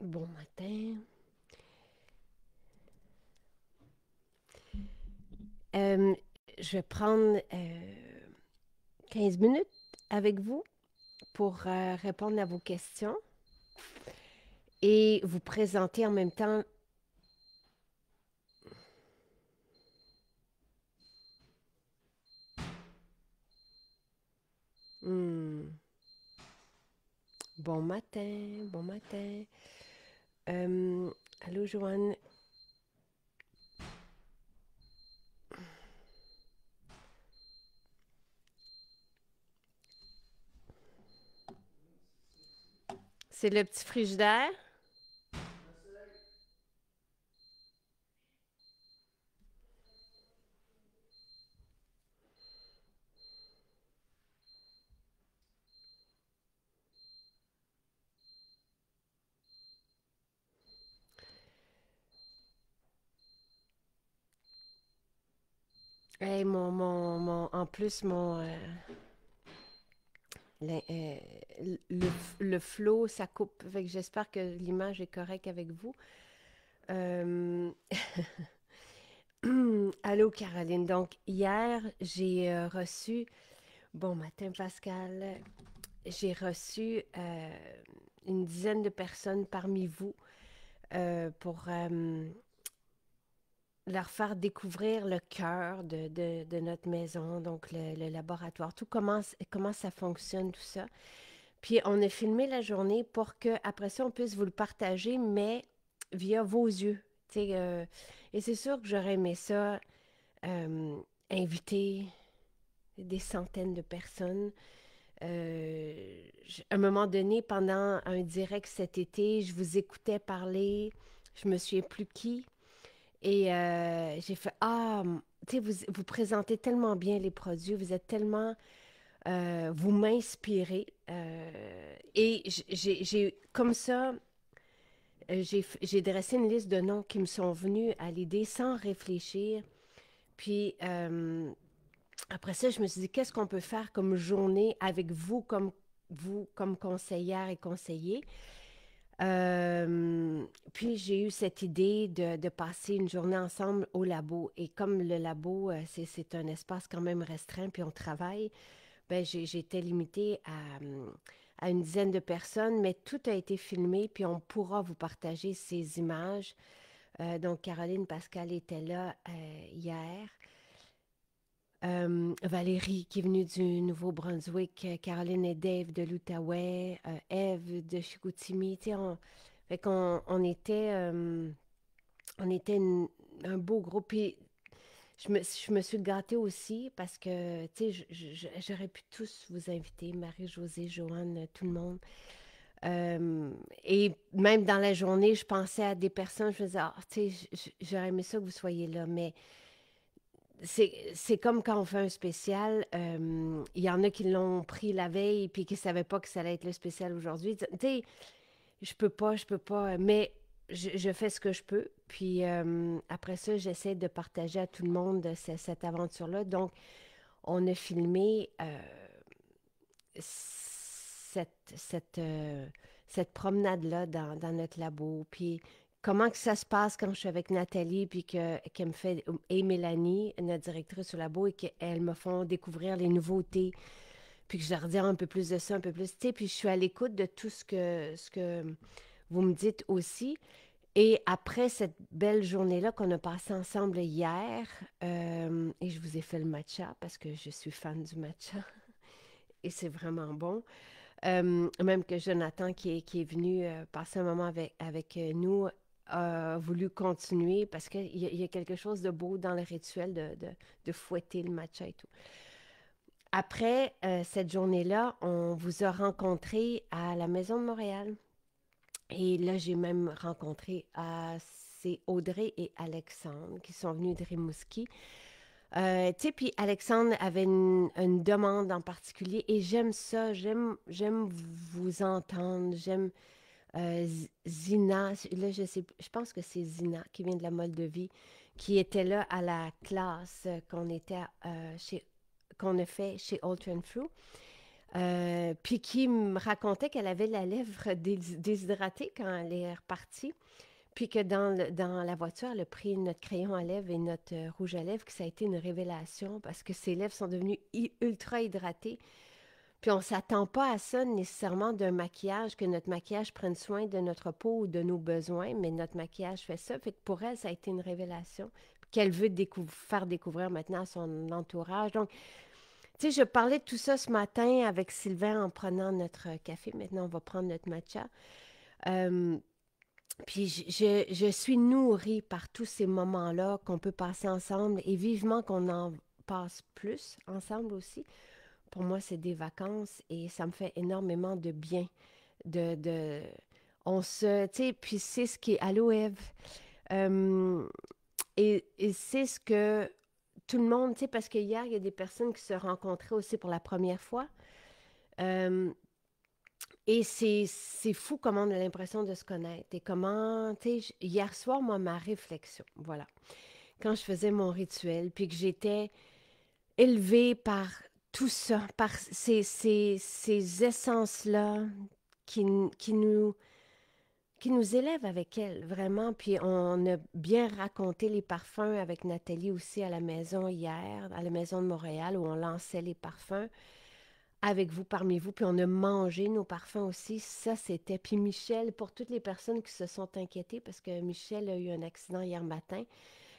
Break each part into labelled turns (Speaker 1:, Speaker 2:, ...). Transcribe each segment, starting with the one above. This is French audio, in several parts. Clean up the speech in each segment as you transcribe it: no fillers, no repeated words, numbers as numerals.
Speaker 1: Bon matin. Euh, je vais prendre 15 minutes avec vous pour répondre à vos questions et vous présenter en même temps. Hmm, bon matin, bon matin. Euh, Allô, Joanne. C'est le petit frigidaire. Hey, en plus, le, euh, le, le flow, ça coupe. Fait que j'espère que l'image est correcte avec vous. Euh, Allô, Caroline. Donc, hier, j'ai reçu. Bon matin, Pascal. J'ai reçu une dizaine de personnes parmi vous pour leur faire découvrir le cœur de notre maison, donc le laboratoire, tout comment ça fonctionne, tout ça. Puis on a filmé la journée pour que après ça, on puisse vous le partager, mais via vos yeux. Tu sais, et c'est sûr que j'aurais aimé ça, euh, inviter des centaines de personnes. À un moment donné, pendant un direct cet été, je vous écoutais parler, je me souviens plus qui, et j'ai fait, ah, tu sais, vous présentez tellement bien les produits, vous êtes tellement, vous m'inspirez. Et comme ça, j'ai dressé une liste de noms qui me sont venus à l'idée sans réfléchir. Puis après ça, je me suis dit, qu'est-ce qu'on peut faire comme journée avec vous comme conseillère et conseiller? Puis j'ai eu cette idée de passer une journée ensemble au labo. Et comme le labo, c'est un espace quand même restreint, puis on travaille, ben j'étais limitée à une dizaine de personnes, mais tout a été filmé, puis on pourra vous partager ces images. Donc Caroline Pascal était là hier. Valérie qui est venue du Nouveau-Brunswick, Caroline et Dave de l'Outaouais, Eve de Chicoutimi. Tu sais, fait on était un beau groupe. Puis je me suis gâtée aussi parce que, tu sais, j'aurais pu tous vous inviter, Marie-Josée, Joanne, tout le monde. Et même dans la journée, je pensais à des personnes, je me disais, ah, tu sais, j'aurais aimé ça que vous soyez là, mais c'est comme quand on fait un spécial, il y en a qui l'ont pris la veille puis qui ne savaient pas que ça allait être le spécial aujourd'hui. Tu sais, je peux pas, mais je fais ce que je peux. Puis après ça, j'essaie de partager à tout le monde cette aventure-là. Donc, on a filmé cette promenade-là dans notre labo. Puis comment que ça se passe quand je suis avec Nathalie, puis qu'elle me fait, et Mélanie, notre directrice au labo, et qu'elles me font découvrir les nouveautés, puis que je leur dis un peu plus de ça, un peu plus, tu sais, puis je suis à l'écoute de tout ce que vous me dites aussi. Et après cette belle journée-là qu'on a passée ensemble hier, et je vous ai fait le matcha parce que je suis fan du matcha et c'est vraiment bon. Même que Jonathan, qui est venu passer un moment avec nous, a voulu continuer parce qu'il y a quelque chose de beau dans le rituel de fouetter le matcha et tout. Après cette journée-là, on vous a rencontré à la Maison de Montréal. Et là, j'ai même rencontré c'est Audrey et Alexandre qui sont venus de Rimouski. Tu sais, puis Alexandre avait une demande en particulier et j'aime ça, j'aime vous entendre, j'aime Zina, là je pense que c'est Zina qui vient de la Moldavie, qui était là à la classe qu'on a fait chez Ultra and True. Puis qui me racontait qu'elle avait la lèvre déshydratée quand elle est repartie. Puis que dans la voiture, elle a pris notre crayon à lèvres et notre rouge à lèvres, que ça a été une révélation parce que ses lèvres sont devenues ultra hydratées. Puis on ne s'attend pas à ça nécessairement d'un maquillage, que notre maquillage prenne soin de notre peau ou de nos besoins, mais notre maquillage fait ça. Fait que pour elle, ça a été une révélation qu'elle veut faire découvrir maintenant à son entourage. Donc, tu sais, je parlais de tout ça ce matin avec Sylvain en prenant notre café. Maintenant, on va prendre notre matcha. Euh, Puis je suis nourrie par tous ces moments-là qu'on peut passer ensemble et vivement qu'on en passe plus ensemble aussi. Pour moi, c'est des vacances et ça me fait énormément de bien. De tu sais, puis c'est ce qui est Allô Ève. Euh, et c'est ce que tout le monde, tu sais, parce qu'hier, il y a des personnes qui se rencontraient aussi pour la première fois. Euh, et c'est fou comment on a l'impression de se connaître. Et comment, tu sais, hier soir, moi, ma réflexion, voilà, quand je faisais mon rituel, puis que j'étais élevée par tout ça, par ces essences-là qui, qui nous élèvent avec elles, vraiment. Puis on a bien raconté les parfums avec Nathalie aussi à la maison hier, à la maison de Montréal, où on lançait les parfums avec vous, parmi vous, puis on a mangé nos parfums aussi. Ça, c'était. Puis Michel, pour toutes les personnes qui se sont inquiétées, parce que Michel a eu un accident hier matin,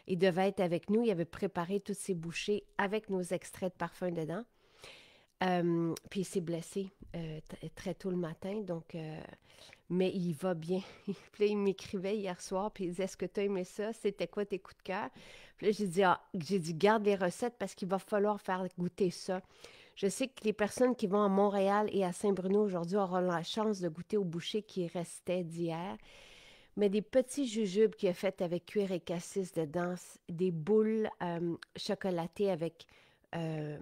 Speaker 1: il devait être avec nous, il avait préparé toutes ses bouchées avec nos extraits de parfums dedans. Puis il s'est blessé très tôt le matin, donc, mais il va bien. Puis là, il m'écrivait hier soir, puis il disait, est-ce que tu as aimé ça? C'était quoi tes coups de cœur? Puis là, j'ai dit, garde les recettes parce qu'il va falloir faire goûter ça. Je sais que les personnes qui vont à Montréal et à Saint-Bruno aujourd'hui auront la chance de goûter au boucher qui restait d'hier. Mais des petits jujubes qu'il a fait avec cuir et cassis dedans, des boules chocolatées avec euh,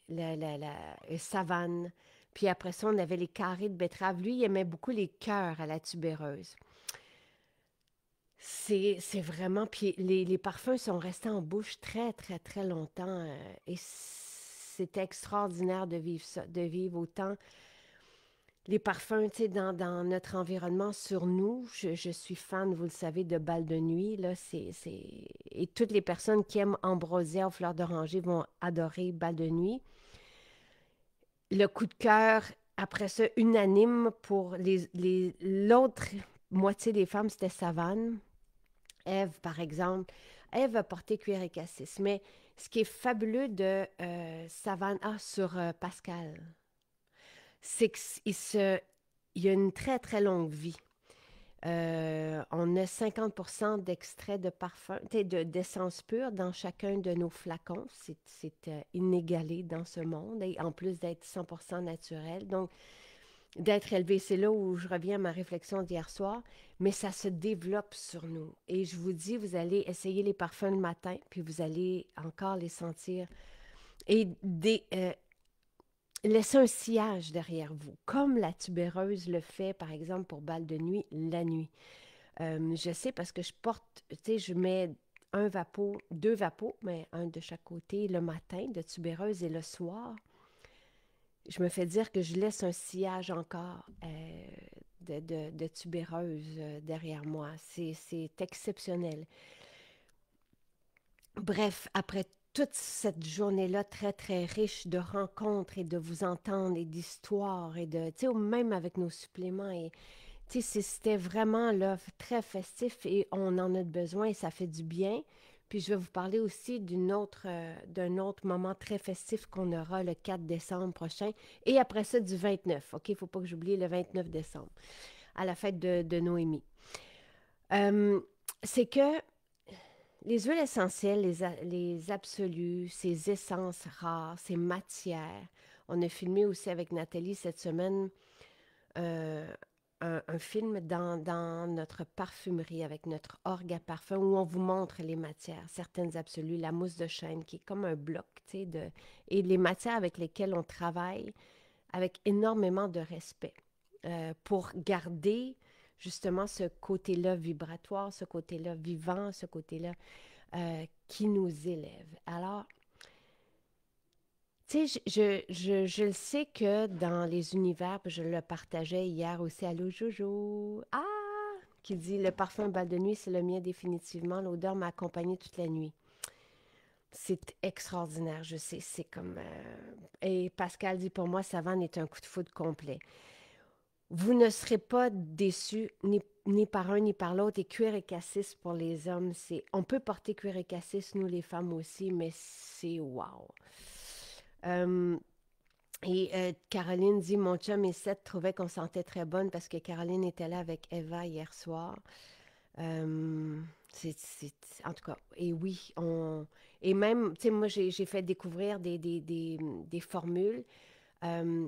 Speaker 1: la savane. Puis après ça, on avait les carrés de betterave. Lui, il aimait beaucoup les cœurs à la tubéreuse. C'est vraiment. Puis les parfums sont restés en bouche très, très, très longtemps. Et c'était extraordinaire de vivre ça, de vivre autant les parfums, tu sais, dans notre environnement, sur nous. Je suis fan, vous le savez, de Bal de nuit. Là, Et toutes les personnes qui aiment Ambrosia aux fleurs d'oranger vont adorer Bal de nuit. Le coup de cœur, après ça, unanime pour l'autre moitié des femmes, c'était Savane. Ève, par exemple. Ève a porté cuir et cassis. Mais ce qui est fabuleux de Savane, sur Pascal, c'est il y a une très, très longue vie. On a 50% d'extrait de parfum, d'essence pure dans chacun de nos flacons. C'est inégalé dans ce monde, et en plus d'être 100% naturel. Donc, d'être élevé, c'est là où je reviens à ma réflexion d'hier soir, mais ça se développe sur nous. Et je vous dis, vous allez essayer les parfums le matin, puis vous allez encore les sentir. Et laissez un sillage derrière vous, comme la tubéreuse le fait, par exemple, pour Bal de nuit, la nuit. Je sais parce que je porte, tu sais, je mets deux vapos, mais un de chaque côté le matin de tubéreuse et le soir. Je me fais dire que je laisse un sillage encore de tubéreuse derrière moi. C'est exceptionnel. Bref, après toute cette journée-là très, très riche de rencontres et de vous entendre et d'histoires et de, tu sais, même avec nos suppléments et, tu sais, c'était vraiment là très festif et on en a besoin et ça fait du bien. Puis je vais vous parler aussi d'un autre moment très festif qu'on aura le 4 décembre prochain et après ça du 29. OK, il ne faut pas que j'oublie le 29 décembre, à la fête de Noémie. Euh, c'est que les huiles essentielles, les absolus, ces essences rares, ces matières. On a filmé aussi avec Nathalie cette semaine euh, un film dans notre parfumerie avec notre orgue à parfum où on vous montre les matières, certaines absolus, la mousse de chêne qui est comme un bloc, tu sais, et les matières avec lesquelles on travaille avec énormément de respect pour garder justement ce côté-là vibratoire, ce côté-là vivant, ce côté-là qui nous élève. Alors, Tu sais, je le sais que dans les univers, puis je le partageais hier aussi. Allô, Jojo. Ah! Qui dit, le parfum bal de nuit, c'est le mien définitivement. L'odeur m'a accompagnée toute la nuit. C'est extraordinaire, je sais. C'est comme. Et Pascal dit, pour moi, Savane est un coup de foudre complet. Vous ne serez pas déçus ni par un ni par l'autre. Et cuir et cassis pour les hommes, c'est. On peut porter cuir et cassis, nous les femmes aussi, mais c'est wow. Euh, Caroline dit, mon chum et Seth trouvaient qu'on sentait très bonne parce que Caroline était là avec Eva hier soir. Euh, en tout cas, et oui, et même, tu sais, moi, j'ai fait découvrir des formules euh,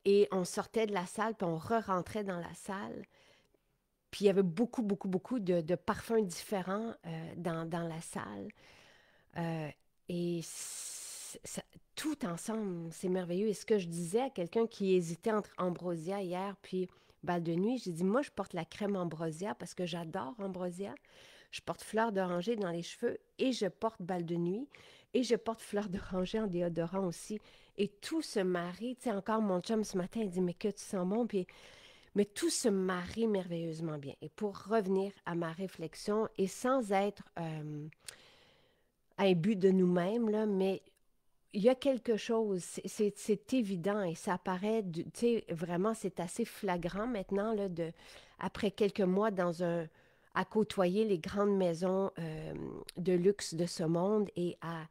Speaker 1: et on sortait de la salle, puis on re-rentrait dans la salle, puis il y avait beaucoup, beaucoup, beaucoup de parfums différents dans la salle. Euh, et tout ensemble, c'est merveilleux. Et ce que je disais à quelqu'un qui hésitait entre Ambrosia hier puis Bal de nuit, j'ai dit, moi, je porte la crème Ambrosia parce que j'adore Ambrosia. Je porte fleur d'oranger dans les cheveux et je porte Bal de nuit et je porte fleur d'oranger en déodorant aussi. Et tout se marie. Tu sais, encore mon chum ce matin, il dit, mais que tu sens bon. Puis, mais tout se marie merveilleusement bien. Et pour revenir à ma réflexion, et sans être un but de nous-mêmes, là, mais il y a quelque chose, c'est évident et ça apparaît, tu sais, vraiment, c'est assez flagrant maintenant, là, après quelques mois à côtoyer les grandes maisons de luxe de ce monde et à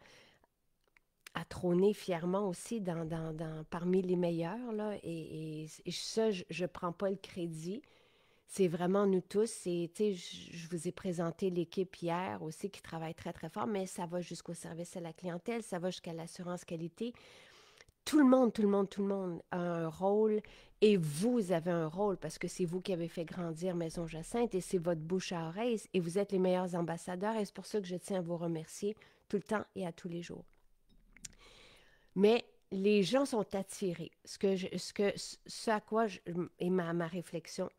Speaker 1: trôner fièrement aussi parmi les meilleurs, là, et ça, je ne prends pas le crédit. C'est vraiment nous tous. Et, tu sais, je vous ai présenté l'équipe hier aussi qui travaille très, très fort, mais ça va jusqu'au service à la clientèle, ça va jusqu'à l'assurance qualité. Tout le monde, tout le monde, tout le monde a un rôle et vous avez un rôle parce que c'est vous qui avez fait grandir Maison Jacinthe et c'est votre bouche à oreille et vous êtes les meilleurs ambassadeurs et c'est pour ça que je tiens à vous remercier tout le temps et à tous les jours. Mais les gens sont attirés. Ce à quoi est ma réflexion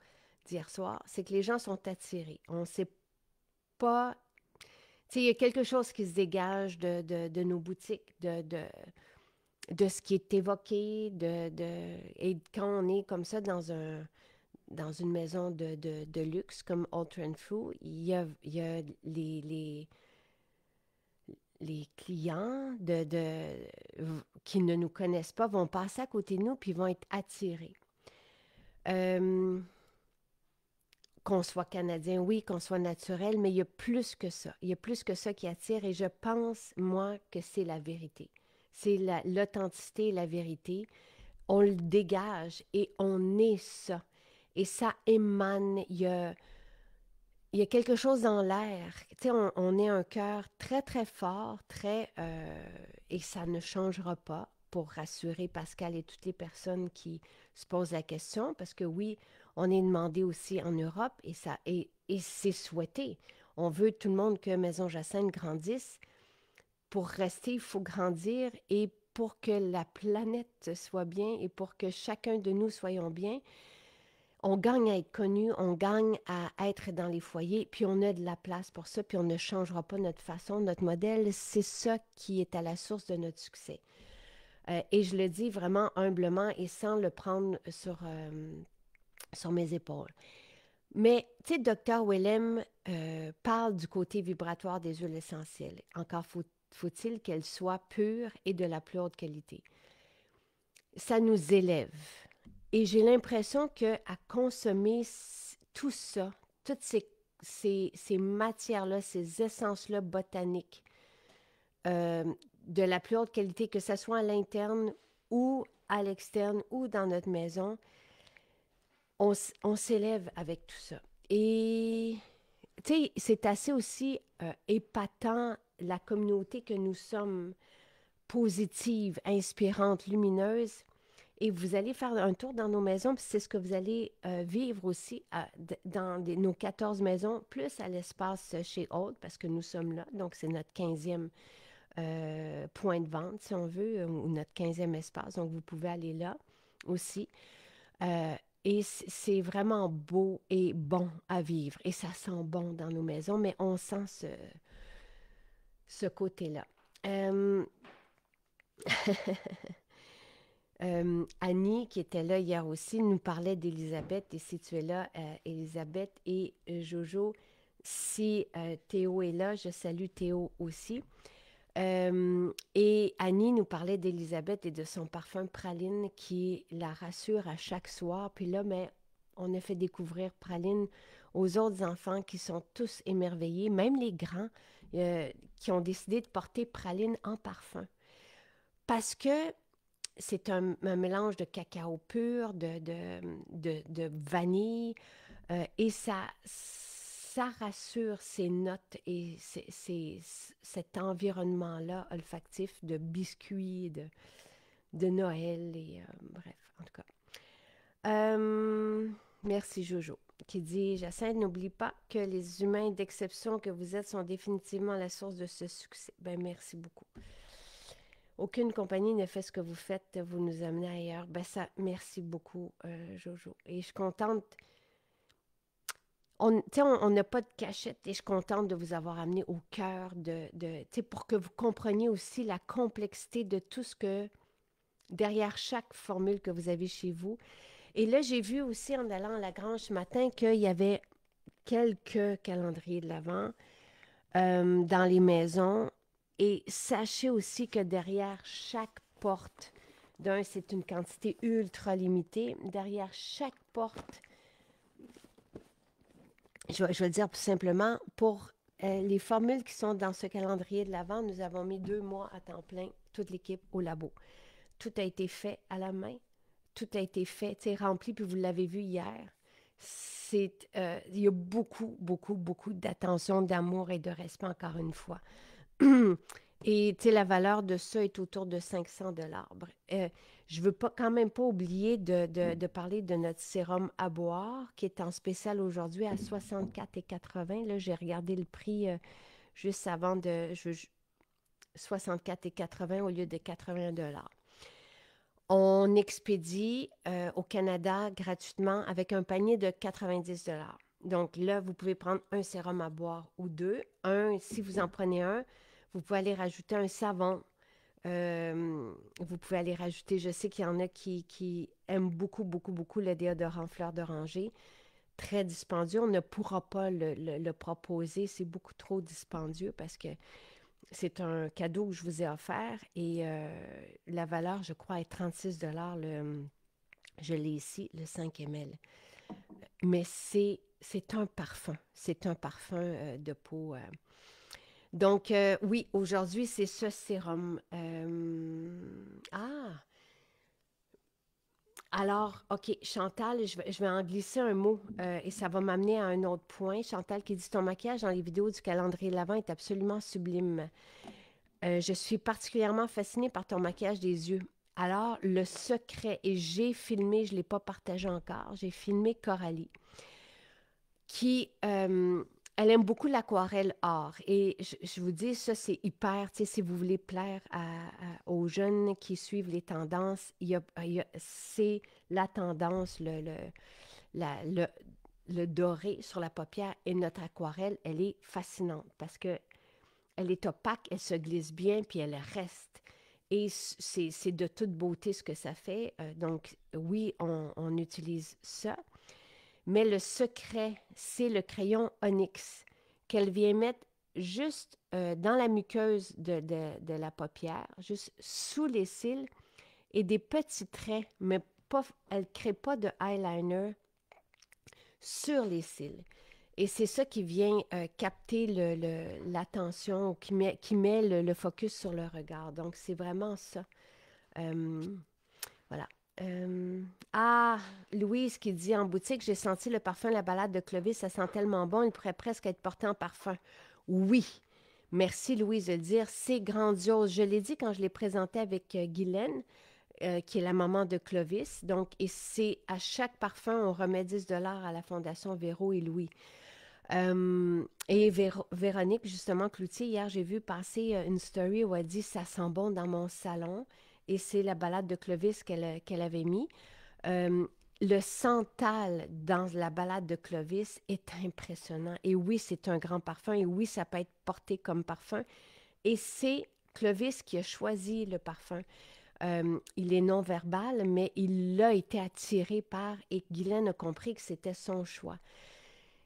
Speaker 1: d'hier soir, c'est que les gens sont attirés. On ne sait pas. Tu sais, il y a quelque chose qui se dégage de nos boutiques, de ce qui est évoqué, et quand on est comme ça dans une maison de luxe comme Ultra Fou, il y a les clients qui ne nous connaissent pas vont passer à côté de nous puis vont être attirés. Euh, qu'on soit canadien, oui, qu'on soit naturel, mais il y a plus que ça. Il y a plus que ça qui attire et je pense, moi, que c'est la vérité. C'est l'authenticité et la vérité. On le dégage et on est ça. Et ça émane. Il y a quelque chose dans l'air. Tu sais, on est un cœur très, très fort, et ça ne changera pas pour rassurer Pascal et toutes les personnes qui se posent la question, parce que oui, on est demandé aussi en Europe et c'est souhaité. On veut tout le monde que Maison Jacinthe grandisse. Pour rester, il faut grandir et pour que la planète soit bien et pour que chacun de nous soyons bien, on gagne à être connu, on gagne à être dans les foyers, puis on a de la place pour ça, puis on ne changera pas notre façon, notre modèle. C'est ça qui est à la source de notre succès. Et je le dis vraiment humblement et sans le prendre sur mes épaules. Mais, tu sais, Dr. Willem parle du côté vibratoire des huiles essentielles. Encore faut-il qu'elles soient pures et de la plus haute qualité. Ça nous élève. Et j'ai l'impression qu'à consommer tout ça, toutes ces matières-là, ces essences-là botaniques, euh, de la plus haute qualité, que ce soit à l'interne ou à l'externe ou dans notre maison, on s'élève avec tout ça. Et tu sais, c'est assez aussi épatant la communauté que nous sommes, positive, inspirante, lumineuse. Et vous allez faire un tour dans nos maisons, puis c'est ce que vous allez vivre aussi dans nos 14 maisons, plus à l'espace chez Aude, parce que nous sommes là. Donc, c'est notre 15e point de vente, si on veut, ou notre 15e espace. Donc, vous pouvez aller là aussi. Euh, et c'est vraiment beau et bon à vivre. Et ça sent bon dans nos maisons, mais on sent ce côté-là. Euh, Annie, qui était là hier aussi, nous parlait d'Élisabeth. Et si tu es là, Élisabeth et Jojo, si Théo est là, je salue Théo aussi. Et Annie nous parlait d'Élisabeth et de son parfum praline qui la rassure à chaque soir. Puis là, mais on a fait découvrir praline aux autres enfants qui sont tous émerveillés, même les grands qui ont décidé de porter praline en parfum. Parce que c'est un mélange de cacao pur, de vanille, et ça rassure ces notes et cet environnement-là olfactif de biscuits, de Noël, et bref, en tout cas. Merci Jojo, qui dit, Jacinthe, n'oublie pas que les humains d'exception que vous êtes sont définitivement la source de ce succès. Ben, merci beaucoup. Aucune compagnie ne fait ce que vous faites, vous nous amenez ailleurs. Ben ça, merci beaucoup, Jojo. Et je suis contente. On n'a pas de cachette et je suis contente de vous avoir amené au cœur pour que vous compreniez aussi la complexité de tout ce que, derrière chaque formule que vous avez chez vous. Et là, j'ai vu aussi en allant à la grange ce matin qu'il y avait quelques calendriers de l'Avent dans les maisons. Et sachez aussi que derrière chaque porte, c'est une quantité ultra limitée, derrière chaque porte, je vais le dire plus simplement, pour les formules qui sont dans ce calendrier de l'Avent, nous avons mis 2 mois à temps plein, toute l'équipe au labo. Tout a été fait à la main, tout a été fait, rempli, puis vous l'avez vu hier. Il y a beaucoup, beaucoup, beaucoup d'attention, d'amour et de respect, encore une fois. Et la valeur de ça est autour de 500 $. Je ne veux pas, quand même pas oublier de parler de notre sérum à boire qui est en spécial aujourd'hui à 64,80. Là, j'ai regardé le prix juste avant de... 64,80 au lieu de 80 $. On expédie au Canada gratuitement avec un panier de 90 $. Donc là, vous pouvez prendre un sérum à boire ou deux. Si vous en prenez un, vous pouvez aller rajouter un savon. Vous pouvez aller rajouter, je sais qu'il y en a qui aiment beaucoup, beaucoup, beaucoup le déodorant fleur d'oranger. Très dispendieux. On ne pourra pas le proposer. C'est beaucoup trop dispendieux parce que c'est un cadeau que je vous ai offert et la valeur, je crois, est 36 $. Je l'ai ici, le 5 ml. Mais c'est un parfum. C'est un parfum de peau. Donc, oui, aujourd'hui, c'est ce sérum. Alors, OK, Chantal, je vais en glisser un mot et ça va m'amener à un autre point. Chantal qui dit, ton maquillage dans les vidéos du calendrier de l'Avent est absolument sublime. Je suis particulièrement fascinée par ton maquillage des yeux. Alors, le secret, et j'ai filmé, je ne l'ai pas partagé encore, j'ai filmé Coralie, qui, elle aime beaucoup l'aquarelle or. Et je vous dis, ça, c'est hyper, tu sais, si vous voulez plaire aux jeunes qui suivent les tendances, c'est la tendance, le doré sur la paupière. Et notre aquarelle, elle est fascinante parce que elle est opaque, elle se glisse bien, puis elle reste. Et c'est de toute beauté ce que ça fait. Donc, oui, on utilise ça. Mais le secret, c'est le crayon Onyx qu'elle vient mettre juste dans la muqueuse de la paupière, juste sous les cils, et des petits traits, mais pas, elle ne crée pas de eyeliner sur les cils. Et c'est ça qui vient capter l'attention, qui met le focus sur le regard. Donc, c'est vraiment ça. Voilà. Louise qui dit en boutique, j'ai senti le parfum La Balade de Clovis, ça sent tellement bon, il pourrait presque être porté en parfum. Oui. Merci Louise de le dire, c'est grandiose. Je l'ai dit quand je l'ai présenté avec Guylaine, qui est la maman de Clovis. Donc, et c'est à chaque parfum, on remet 10 $ à la Fondation Véro et Louis. Et Véronique, justement, Cloutier, hier, j'ai vu passer une story où elle dit « Ça sent bon dans mon salon ». Et c'est la balade de Clovis qu'elle avait mis. Le santal dans la balade de Clovis est impressionnant. Et oui, c'est un grand parfum. Et oui, ça peut être porté comme parfum. Et c'est Clovis qui a choisi le parfum. Il est non-verbal, mais il a été attiré par, et Guylaine a compris que c'était son choix.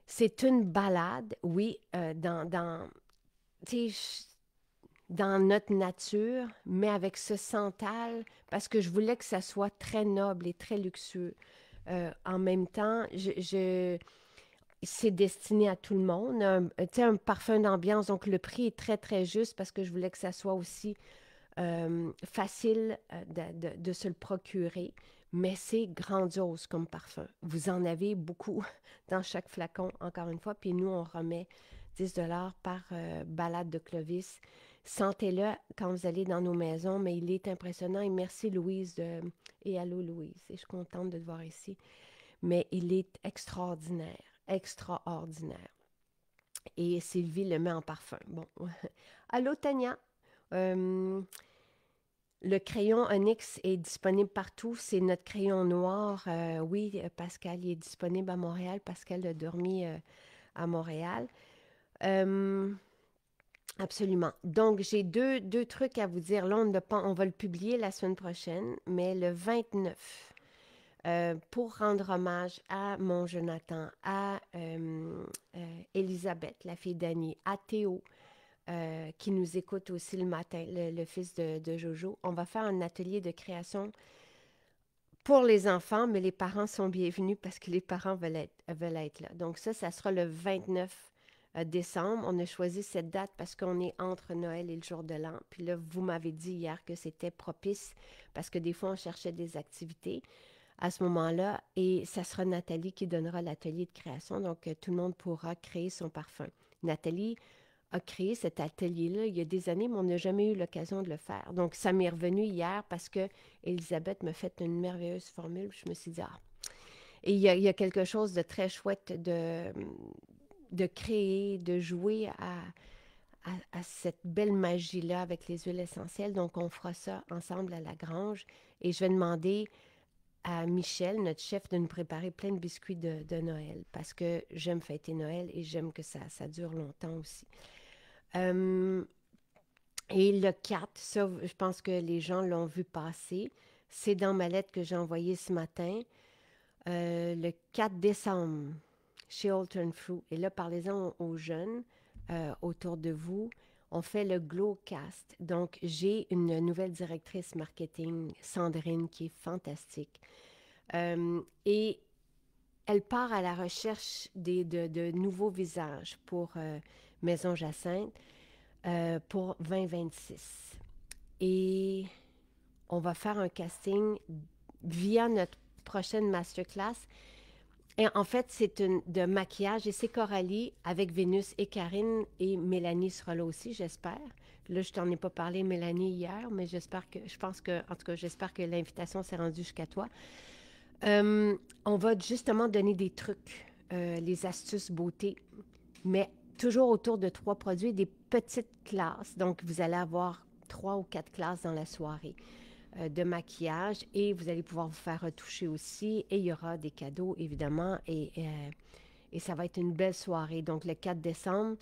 Speaker 1: C'est une balade, oui, tu sais, dans notre nature, mais avec ce santal, parce que je voulais que ça soit très noble et très luxueux. En même temps, c'est destiné à tout le monde. Tu sais, un parfum d'ambiance, donc le prix est très, très juste parce que je voulais que ça soit aussi facile de se le procurer, mais c'est grandiose comme parfum. Vous en avez beaucoup dans chaque flacon, encore une fois, puis nous, on remet 10 $ par balade de Clovis. Sentez-le quand vous allez dans nos maisons, mais il est impressionnant. Et merci Louise et allô Louise, et je suis contente de te voir ici. Mais il est extraordinaire, extraordinaire. Et Sylvie le met en parfum. Bon. Allô Tania. Euh, le crayon Onyx est disponible partout. C'est notre crayon noir. Oui, Pascal, il est disponible à Montréal. Pascal a dormi à Montréal. Euh, absolument. Donc, j'ai deux trucs à vous dire. Là, on va le publier la semaine prochaine, mais le 29, pour rendre hommage à mon Jonathan, à Elisabeth, la fille d'Annie, à Théo, qui nous écoute aussi le matin, le fils de Jojo. On va faire un atelier de création pour les enfants, mais les parents sont bienvenus parce que les parents veulent être là. Donc ça sera le 29 décembre. On a choisi cette date parce qu'on est entre Noël et le jour de l'an. Puis là, vous m'avez dit hier que c'était propice parce que des fois, on cherchait des activités à ce moment-là. Et ça sera Nathalie qui donnera l'atelier de création. Donc, tout le monde pourra créer son parfum. Nathalie a créé cet atelier-là il y a des années, mais on n'a jamais eu l'occasion de le faire. Donc, ça m'est revenu hier parce que Elisabeth m'a fait une merveilleuse formule. Je me suis dit, ah. Et il y a quelque chose de très chouette de créer, de jouer à cette belle magie-là avec les huiles essentielles. Donc, on fera ça ensemble à la grange. Et je vais demander à Michel, notre chef, de nous préparer plein de biscuits de Noël parce que j'aime fêter Noël et j'aime que ça dure longtemps aussi. Euh, et le 4, ça, je pense que les gens l'ont vu passer. C'est dans ma lettre que j'ai envoyée ce matin. Le 4 décembre, chez Alton Fruit. Et là, parlez-en aux jeunes autour de vous. On fait le Glowcast. Donc, j'ai une nouvelle directrice marketing, Sandrine, qui est fantastique. Et elle part à la recherche de nouveaux visages pour Maison Jacinthe pour 2026. Et on va faire un casting via notre prochaine masterclass. Et en fait, c'est une de maquillage et c'est Coralie avec Vénus et Karine et Mélanie sera là aussi, j'espère. Là, je t'en ai pas parlé, Mélanie, hier, mais en tout cas, j'espère que l'invitation s'est rendue jusqu'à toi. On va justement donner des trucs, les astuces beauté, mais toujours autour de 3 produits, des petites classes. Donc, vous allez avoir 3 ou 4 classes dans la soirée de maquillage et vous allez pouvoir vous faire retoucher aussi. Et il y aura des cadeaux, évidemment, et ça va être une belle soirée. Donc, le 4 décembre,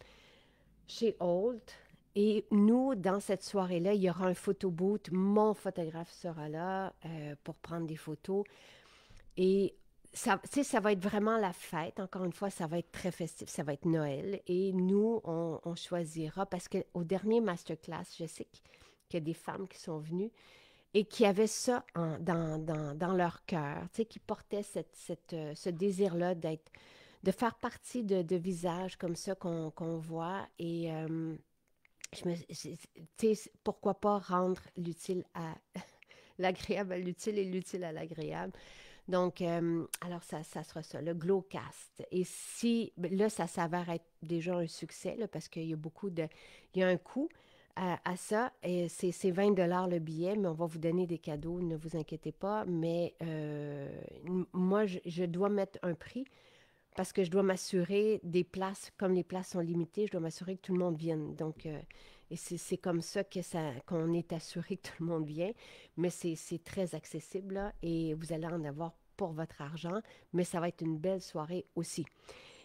Speaker 1: chez Holt. Et nous, dans cette soirée-là, il y aura un photo booth. Mon photographe sera là pour prendre des photos. Et ça, tu sais, ça va être vraiment la fête. Encore une fois, ça va être très festif. Ça va être Noël. Et nous, on choisira parce qu'au dernier masterclass, je sais qu'il y a des femmes qui sont venues et qui avaient ça dans leur cœur, tu sais, qui portaient ce désir-là de faire partie de visages comme ça qu'on voit. Et tu sais, pourquoi pas rendre l'utile à l'agréable à l'utile et l'utile à l'agréable. Donc, alors ça sera ça, le Glowcast. Et si, là, ça s'avère être déjà un succès, là, parce qu'il y a il y a un coût à ça, et c'est 20 $ le billet, mais on va vous donner des cadeaux, ne vous inquiétez pas. Mais moi, je dois mettre un prix parce que je dois m'assurer des places, comme les places sont limitées, je dois m'assurer que tout le monde vienne. Donc, et c'est comme ça qu'on est assuré que tout le monde vient. Mais c'est très accessible, là, et vous allez en avoir pour votre argent, mais ça va être une belle soirée aussi.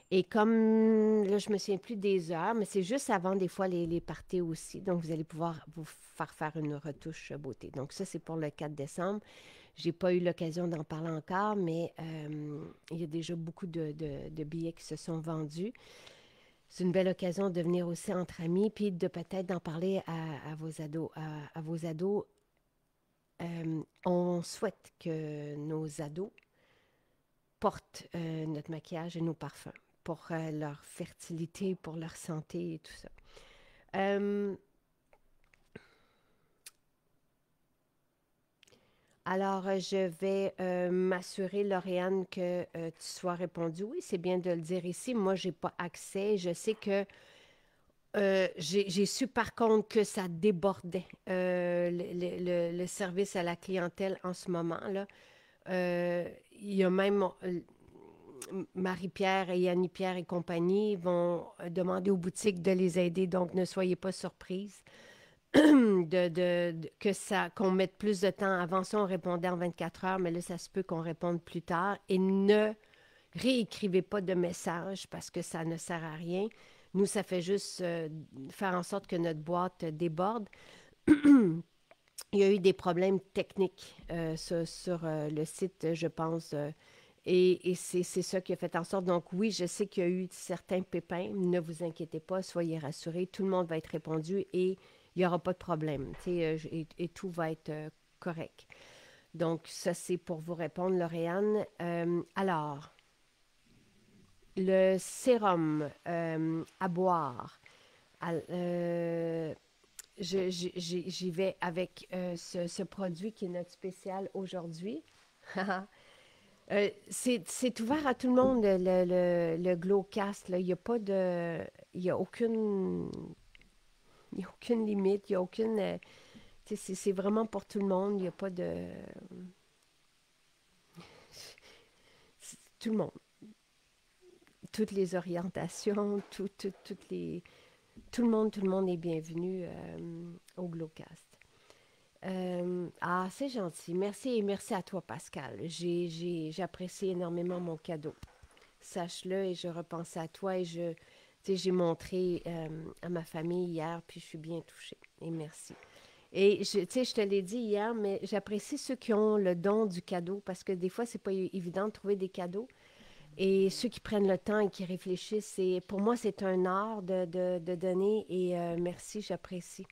Speaker 1: Et comme, là, je me souviens plus des heures, mais c'est juste avant des fois les parties aussi. Donc, vous allez pouvoir vous faire une retouche beauté. Donc, ça, c'est pour le 4 décembre. J'ai pas eu l'occasion d'en parler encore, mais il y a déjà beaucoup de billets qui se sont vendus. C'est une belle occasion de venir aussi entre amis, puis de peut-être d'en parler à vos ados. À vos ados, on souhaite que nos ados portent notre maquillage et nos parfums pour leur fertilité, pour leur santé et tout ça. Euh, alors, je vais m'assurer, Lauriane, que tu sois répondu. Oui, c'est bien de le dire ici. Moi, je n'ai pas accès. Je sais que j'ai su par contre que ça débordait le service à la clientèle en ce moment, là. Il y a même Marie-Pierre et Annie-Pierre et compagnie vont demander aux boutiques de les aider, donc ne soyez pas surprises que ça, qu'on mette plus de temps. Avant ça, on répondait en 24 heures, mais là, ça se peut qu'on réponde plus tard. Et ne réécrivez pas de messages parce que ça ne sert à rien. Nous, ça fait juste faire en sorte que notre boîte déborde. Il y a eu des problèmes techniques sur le site, je pense, et c'est ça qui a fait en sorte. Donc oui, je sais qu'il y a eu certains pépins. Ne vous inquiétez pas, soyez rassurés. Tout le monde va être répondu et il n'y aura pas de problème. Et tout va être correct. Donc ça, c'est pour vous répondre, Lauriane. Alors, le sérum à boire. Euh, j'y vais avec ce produit qui est notre spécial aujourd'hui. C'est ouvert à tout le monde, le Glowcast. Là. Il n'y a pas de. Il n'y a aucune. Il y a aucune limite. Il n'y a aucune. C'est vraiment pour tout le monde. Il n'y a pas de. Tout le monde. Toutes les orientations, toutes les. Tout le monde est bienvenu au Glowcast. C'est gentil. Merci et merci à toi, Pascal. J'apprécie énormément mon cadeau. Sache-le et je repensais à toi et j'ai montré à ma famille hier, puis je suis bien touchée. Et merci. Et je te l'ai dit hier, mais j'apprécie ceux qui ont le don du cadeau parce que des fois, c'est pas évident de trouver des cadeaux. Et ceux qui prennent le temps et qui réfléchissent, pour moi, c'est un art de donner et merci, j'apprécie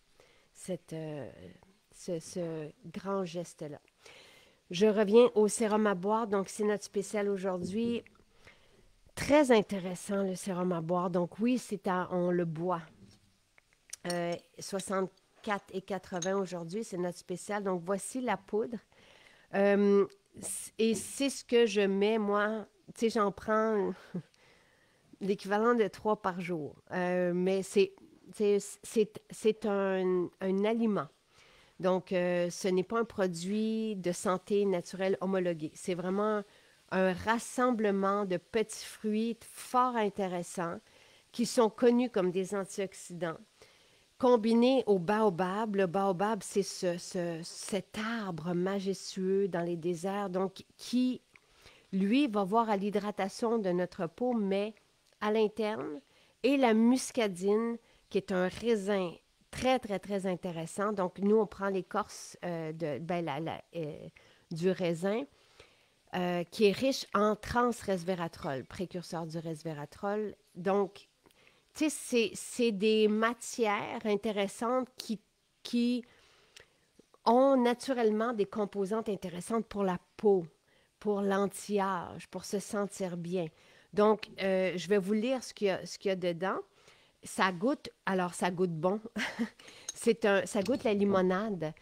Speaker 1: cette, ce grand geste-là. Je reviens au sérum à boire. Donc, c'est notre spécial aujourd'hui. Très intéressant, le sérum à boire. Donc, oui, on le boit. 64,80 aujourd'hui, c'est notre spécial. Donc, voici la poudre. Euh, et c'est ce que je mets, moi. Tu sais, j'en prends l'équivalent de 3 par jour. Mais c'est un aliment. Donc, ce n'est pas un produit de santé naturelle homologué. C'est vraiment un rassemblement de petits fruits fort intéressants qui sont connus comme des antioxydants, combinés au baobab. Le baobab, c'est cet arbre majestueux dans les déserts, donc qui, lui, va voir à l'hydratation de notre peau, mais à l'interne, et la muscadine, qui est un raisin très, très, très intéressant. Donc, nous, on prend l'écorce du raisin qui est riche en transresveratrol, précurseur du resveratrol. Donc, tu sais, c'est des matières intéressantes qui ont naturellement des composantes intéressantes pour la peau, pour l'anti-âge, pour se sentir bien. Donc, je vais vous lire ce qu'il y a dedans. Ça goûte bon. Ça goûte la limonade.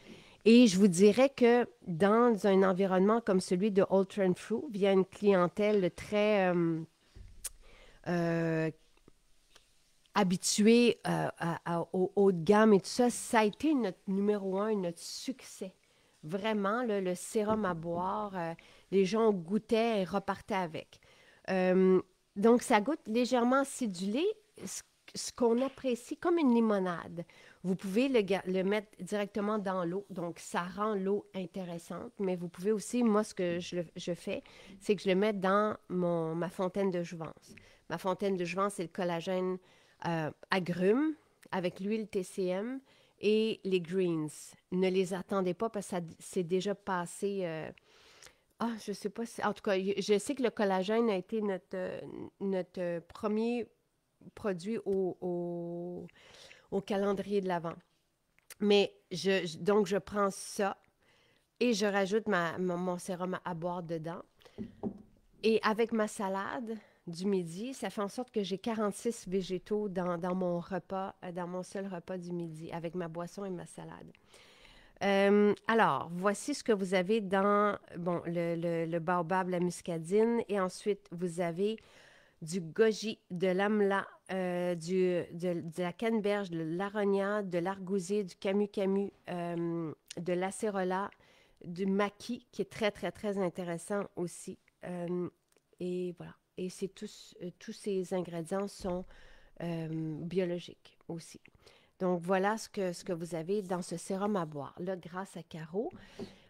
Speaker 1: Et je vous dirais que dans un environnement comme celui de Old Trent Fruit, via une clientèle très euh, habituée au haut de gamme et tout ça, ça a été notre numéro un, notre succès. Vraiment, là, le sérum à boire, les gens goûtaient et repartaient avec. Euh, donc, ça goûte légèrement acidulé, ce qu'on apprécie comme une limonade. Vous pouvez le mettre directement dans l'eau, donc ça rend l'eau intéressante, mais vous pouvez aussi, moi, ce que je fais, c'est que je le mets dans ma fontaine de jouvence. Ma fontaine de jouvence, c'est le collagène agrumes avec l'huile TCM et les greens. Ne les attendez pas parce que c'est déjà passé. Je sais pas si. En tout cas, je sais que le collagène a été notre premier produit au calendrier de l'Avent. Mais donc, je prends ça et je rajoute mon sérum à boire dedans. Et avec ma salade du midi, ça fait en sorte que j'ai 46 végétaux dans mon repas, dans mon seul repas du midi, avec ma boisson et ma salade. Alors, voici ce que vous avez dans le baobab, la muscadine, et ensuite vous avez du goji, de l'amla, de la canneberge, de l'aronia, de l'argousier, du camu-camu, de l'acérola, du maquis, qui est très, très, très intéressant aussi. Et voilà. Et tous ces ingrédients sont biologiques aussi. Donc, voilà ce que vous avez dans ce sérum à boire. Là, grâce à Caro,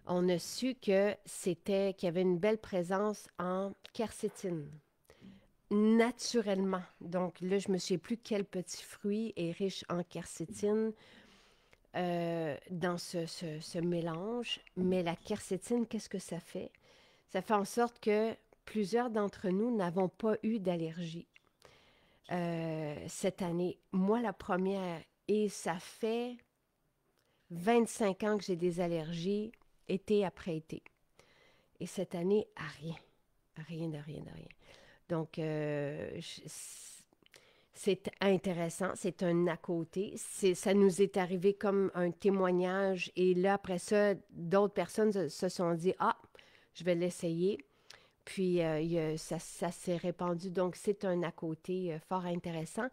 Speaker 1: on a su qu'il y avait une belle présence en quercétine, naturellement. Donc, là, je ne me souviens plus quel petit fruit est riche en quercétine dans ce mélange. Mais la quercétine, qu'est-ce que ça fait? Ça fait en sorte que plusieurs d'entre nous n'avons pas eu d'allergie cette année. Moi, la première, et ça fait 25 ans que j'ai des allergies, été après été. Et cette année, à rien. À rien, de rien, de rien. Donc, c'est intéressant, c'est un à côté. Ça nous est arrivé comme un témoignage. Et là, après ça, d'autres personnes se sont dit, ah, je vais l'essayer. Puis, ça s'est répandu. Donc, c'est un à côté fort intéressant.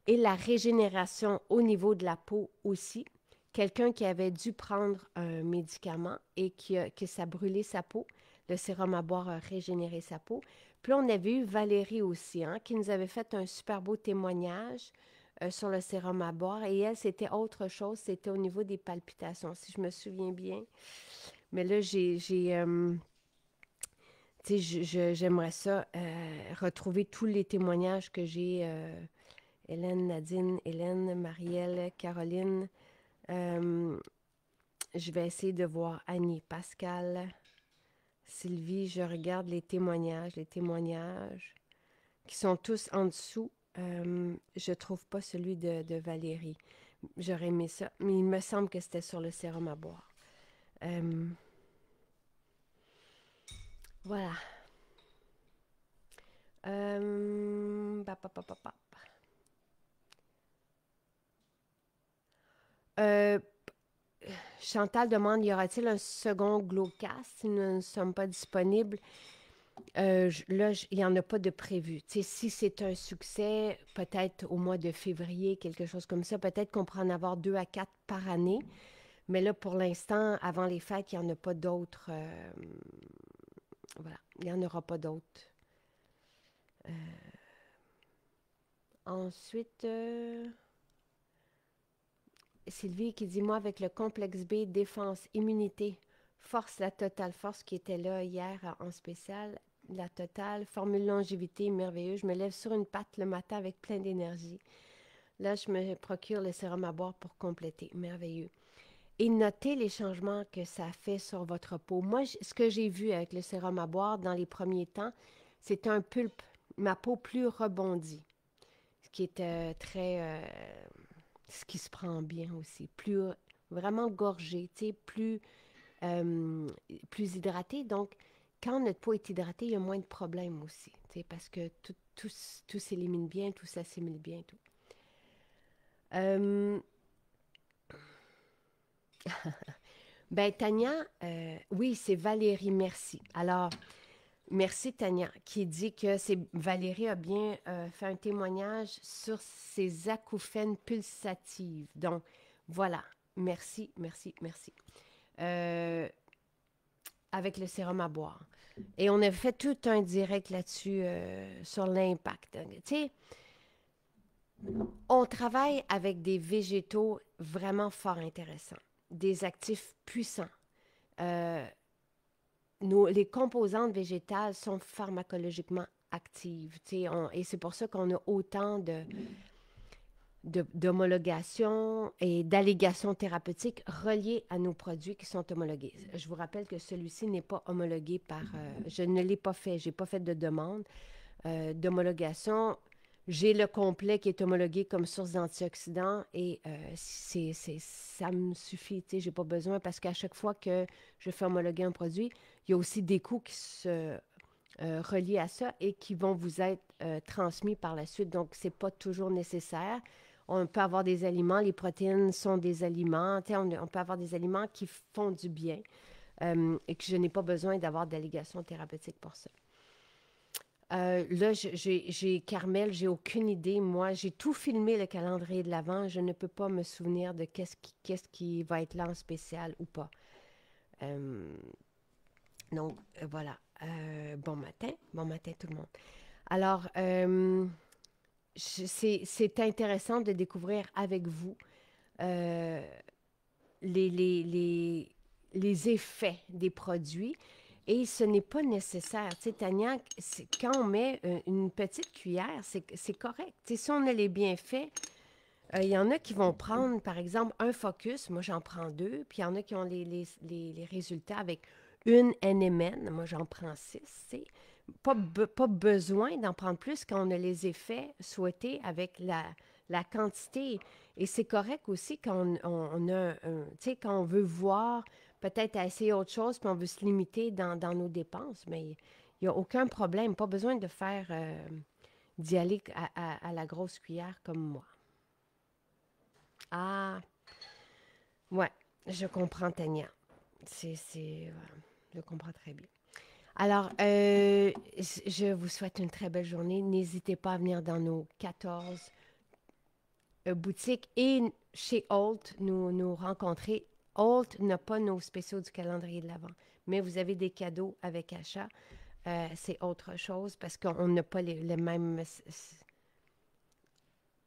Speaker 1: Et la régénération au niveau de la peau aussi. Quelqu'un qui avait dû prendre un médicament et que ça brûlait sa peau, le sérum à boire a régénéré sa peau. Puis on avait eu Valérie aussi, hein, qui nous avait fait un super beau témoignage sur le sérum à boire. Et elle, c'était autre chose, c'était au niveau des palpitations, si je me souviens bien. Mais là, j'aimerais ça retrouver tous les témoignages que j'ai. Hélène, Nadine, Hélène, Marielle, Caroline. Je vais essayer de voir Annie, Pascal, Sylvie. Je regarde les témoignages qui sont tous en dessous. Je trouve pas celui de Valérie. J'aurais aimé ça, mais il me semble que c'était sur le sérum à boire. Voilà. Pap, pap, pap, pap, pap. Chantal demande, y aura-t-il un second Glowcast si nous ne sommes pas disponibles? Là, il n'y en a pas de prévu. Tu sais, si c'est un succès, peut-être au mois de février, quelque chose comme ça, peut-être qu'on pourra en avoir 2 à 4 par année. Mais là, pour l'instant, avant les fêtes, il n'y en a pas d'autres. Voilà, il n'y en aura pas d'autres. Ensuite, Sylvie qui dit, moi, avec le complexe B, défense, immunité, force, la totale force qui était là hier en spécial, la totale, formule longévité, merveilleux. Je me lève sur une patte le matin avec plein d'énergie. Là, je me procure le sérum à boire pour compléter. Merveilleux. Et notez les changements que ça fait sur votre peau. Moi, ce que j'ai vu avec le sérum à boire dans les premiers temps, c'est un pulpe, ma peau plus rebondie, ce qui est ce qui se prend bien aussi, plus vraiment gorgé, tu sais, plus hydraté. Donc, quand notre peau est hydratée, il y a moins de problèmes aussi, tu sais, parce que tout s'élimine bien, tout s'assimile bien, tout. Euh, ben, Tania, oui, c'est Valérie, merci. Alors, merci Tania, qui dit que Valérie a bien fait un témoignage sur ses acouphènes pulsatives. Donc, voilà. Merci, merci, merci. Avec le sérum à boire. Et on a fait tout un direct là-dessus sur l'impact. Tu sais, on travaille avec des végétaux vraiment fort intéressants, des actifs puissants. Les composantes végétales sont pharmacologiquement active. Et c'est pour ça qu'on a autant d'homologation et d'allégations thérapeutiques reliées à nos produits qui sont homologués. Je vous rappelle que celui-ci n'est pas homologué par... je ne l'ai pas fait, je n'ai pas fait de demande d'homologation. J'ai le complet qui est homologué comme source d'antioxydants et ça me suffit. Je n'ai pas besoin parce qu'à chaque fois que je fais homologuer un produit, il y a aussi des coûts qui se relient à ça et qui vont vous être transmis par la suite. Donc, ce n'est pas toujours nécessaire. On peut avoir des aliments, les protéines sont des aliments. On peut avoir des aliments qui font du bien et que je n'ai pas besoin d'avoir d'allégations thérapeutiques pour ça. Là, j'ai Carmel, j'ai aucune idée. Moi, j'ai tout filmé le calendrier de l'Avent. Je ne peux pas me souvenir de qu'est-ce qui va être là en spécial ou pas. Donc, voilà. Bon matin tout le monde. Alors, c'est intéressant de découvrir avec vous euh, les, les, les, les effets des produits. Et ce n'est pas nécessaire. Tu sais, Tania, quand on met une petite cuillère, c'est correct. Tu sais, si on a les bienfaits, il y en a qui vont prendre, par exemple, un Focus. Moi, j'en prends 2. Puis il y en a qui ont les résultats avec une NMN. Moi, j'en prends 6. Tu sais. Pas besoin d'en prendre plus quand on a les effets souhaités avec la quantité. Et c'est correct aussi quand on a, tu sais, quand on veut voir peut-être à essayer autre chose, puis on veut se limiter dans nos dépenses, mais il n'y a aucun problème. Pas besoin de faire, d'y aller à la grosse cuillère comme moi. Ah, ouais, je comprends, Tania. Je comprends très bien. Alors, je vous souhaite une très belle journée. N'hésitez pas à venir dans nos 14 boutiques et chez Holt nous rencontrer. Holt n'a pas nos spéciaux du calendrier de l'Avent, mais vous avez des cadeaux avec achat. C'est autre chose parce qu'on n'a pas les mêmes...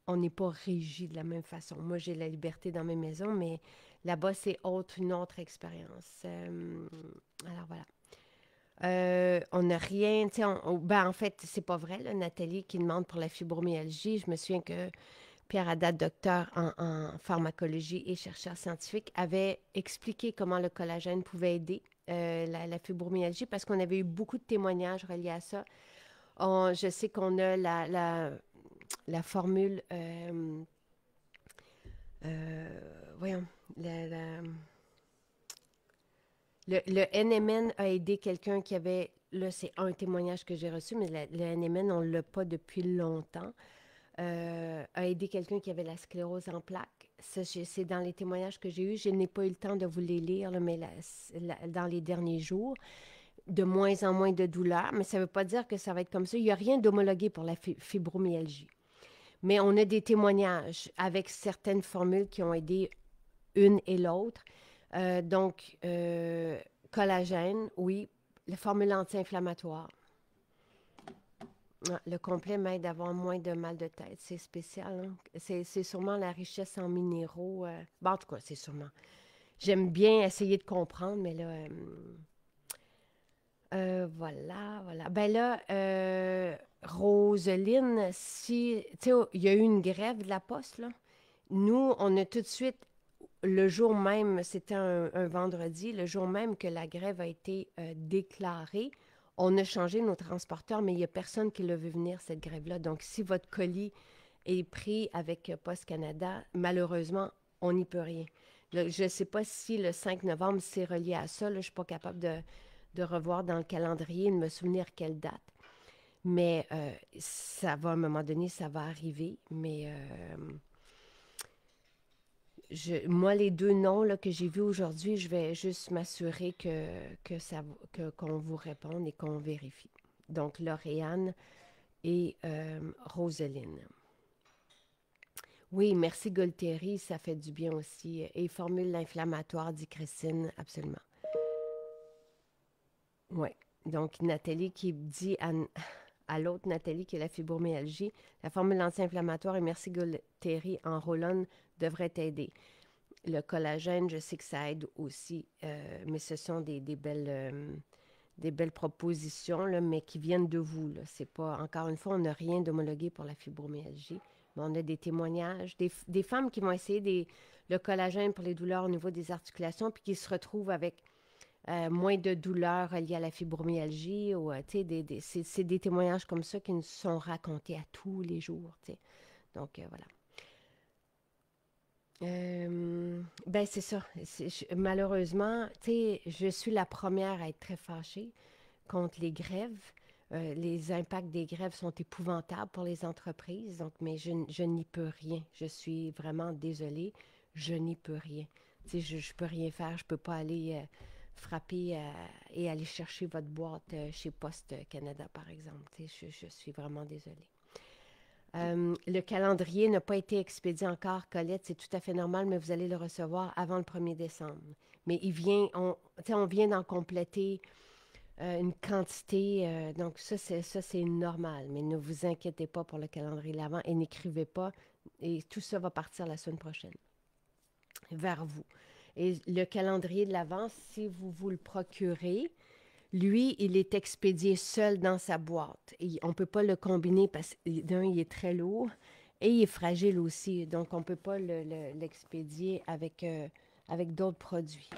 Speaker 1: On n'est pas régi de la même façon. Moi, j'ai la liberté dans mes maisons, mais là-bas, c'est une autre expérience. Alors voilà. On n'a rien, tu sais, ben en fait, c'est pas vrai, là, Nathalie qui demande pour la fibromyalgie. Je me souviens que Pierre Haddad, docteur en pharmacologie et chercheur scientifique, avait expliqué comment le collagène pouvait aider la fibromyalgie parce qu'on avait eu beaucoup de témoignages reliés à ça. Je sais qu'on a la formule, voyons, le NMN a aidé quelqu'un qui avait, là c'est un témoignage que j'ai reçu, mais le NMN, on ne l'a pas depuis longtemps, a aidé quelqu'un qui avait la sclérose en plaques. Ça, c'est dans les témoignages que j'ai eus. Je n'ai pas eu le temps de vous les lire, là, mais dans les derniers jours, de moins en moins de douleurs, mais ça ne veut pas dire que ça va être comme ça. Il n'y a rien d'homologué pour la fibromyalgie. Mais on a des témoignages avec certaines formules qui ont aidé une et l'autre. Donc, collagène, oui. La formule anti-inflammatoire. Le complet m'aide à avoir moins de mal de tête. C'est spécial. Hein? C'est sûrement la richesse en minéraux. Bon, en tout cas, c'est sûrement. J'aime bien essayer de comprendre, mais là... voilà. Ben là, Roseline, si... Tu sais, il y a eu une grève de la Poste, là. Nous, on a tout de suite le jour même, c'était un vendredi, le jour même que la grève a été déclarée, on a changé nos transporteurs, mais il n'y a personne qui l'a vu venir, cette grève-là. Donc, si votre colis est pris avec Post Canada, malheureusement, on n'y peut rien. Je ne sais pas si le 5 novembre, c'est relié à ça. Là, je ne suis pas capable de revoir dans le calendrier, de me souvenir quelle date. Mais ça va, à un moment donné, ça va arriver. Mais... moi, les 2 noms là, que j'ai vus aujourd'hui, je vais juste m'assurer qu'on vous réponde et qu'on vérifie. Donc, Lauriane et Roseline. Oui, merci Golteri, ça fait du bien aussi. Et formule inflammatoire, dit Christine, absolument. Oui. Donc, Nathalie qui dit à l'autre Nathalie qui a la fibromyalgie, la formule anti-inflammatoire et merci Golteri en Rolone devrait t'aider. Le collagène, je sais que ça aide aussi, mais ce sont des belles des belles propositions, là, mais qui viennent de vous. Là. C'est pas, encore une fois, on n'a rien d'homologué pour la fibromyalgie, mais on a des témoignages, des femmes qui vont essayer le collagène pour les douleurs au niveau des articulations, puis qui se retrouvent avec moins de douleurs liées à la fibromyalgie. Ou, c'est des témoignages comme ça qui nous sont racontés à tous les jours. T'sais. Donc, voilà. Ben c'est ça. Malheureusement, tu sais, je suis la première à être très fâchée contre les grèves. Les impacts des grèves sont épouvantables pour les entreprises, donc, mais je n'y peux rien. Je suis vraiment désolée, je n'y peux rien. Tu sais, je peux rien faire, je peux pas aller frapper et aller chercher votre boîte chez Poste Canada, par exemple. Tu sais, je suis vraiment désolée. Le calendrier n'a pas été expédié encore, Colette, c'est tout à fait normal, mais vous allez le recevoir avant le 1er décembre. Mais on vient d'en compléter une quantité, donc ça, c'est normal. Mais ne vous inquiétez pas pour le calendrier de l'Avent et n'écrivez pas. Et tout ça va partir la semaine prochaine vers vous. Et le calendrier de l'Avent, si vous vous le procurez, lui, il est expédié seul dans sa boîte. Et on ne peut pas le combiner parce que d'un, il est très lourd et il est fragile aussi. Donc, on ne peut pas l'expédier avec d'autres produits.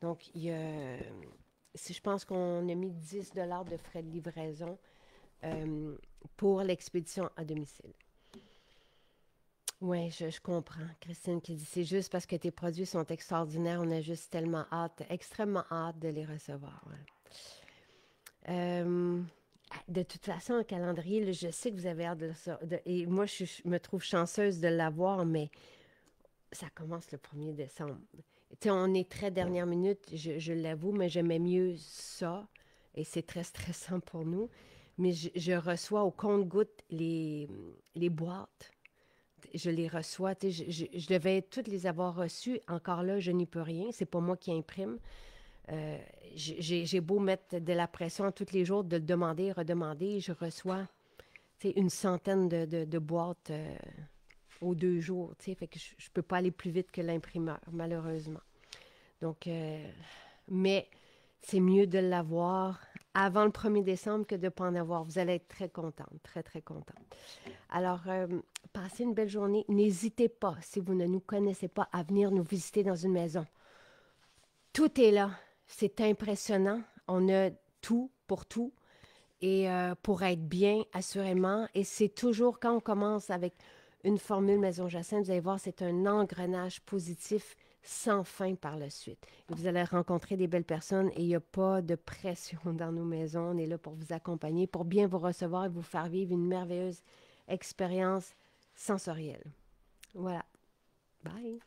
Speaker 1: Donc, je pense qu'on a mis 10 de frais de livraison pour l'expédition à domicile. Oui, je comprends. Christine qui dit, c'est juste parce que tes produits sont extraordinaires, on a juste tellement hâte, extrêmement hâte de les recevoir. Ouais. De toute façon, un calendrier, là, je sais que vous avez hâte de ça. Et moi, je me trouve chanceuse de l'avoir, mais ça commence le 1er décembre. Tu sais, on est très dernière minute, je l'avoue, mais j'aimais mieux ça. Et c'est très stressant pour nous. Mais je reçois au compte-gouttes les boîtes. Je les reçois. Tu sais, je devais toutes les avoir reçues. Encore là, je n'y peux rien. C'est pas moi qui imprime. J'ai beau mettre de la pression tous les jours, de le demander, redemander, je reçois une centaine de boîtes aux 2 jours. Fait que je ne peux pas aller plus vite que l'imprimeur, malheureusement. Donc, mais c'est mieux de l'avoir avant le 1er décembre que de ne pas en avoir. Vous allez être très contente, très, très contente. Alors, passez une belle journée. N'hésitez pas, si vous ne nous connaissez pas, à venir nous visiter dans une maison. Tout est là. C'est impressionnant. On a tout pour tout et pour être bien, assurément. Et c'est toujours quand on commence avec une formule Maison Jacinthe, vous allez voir, c'est un engrenage positif sans fin par la suite. Et vous allez rencontrer des belles personnes et il n'y a pas de pression dans nos maisons. On est là pour vous accompagner, pour bien vous recevoir et vous faire vivre une merveilleuse expérience sensorielle. Voilà. Bye!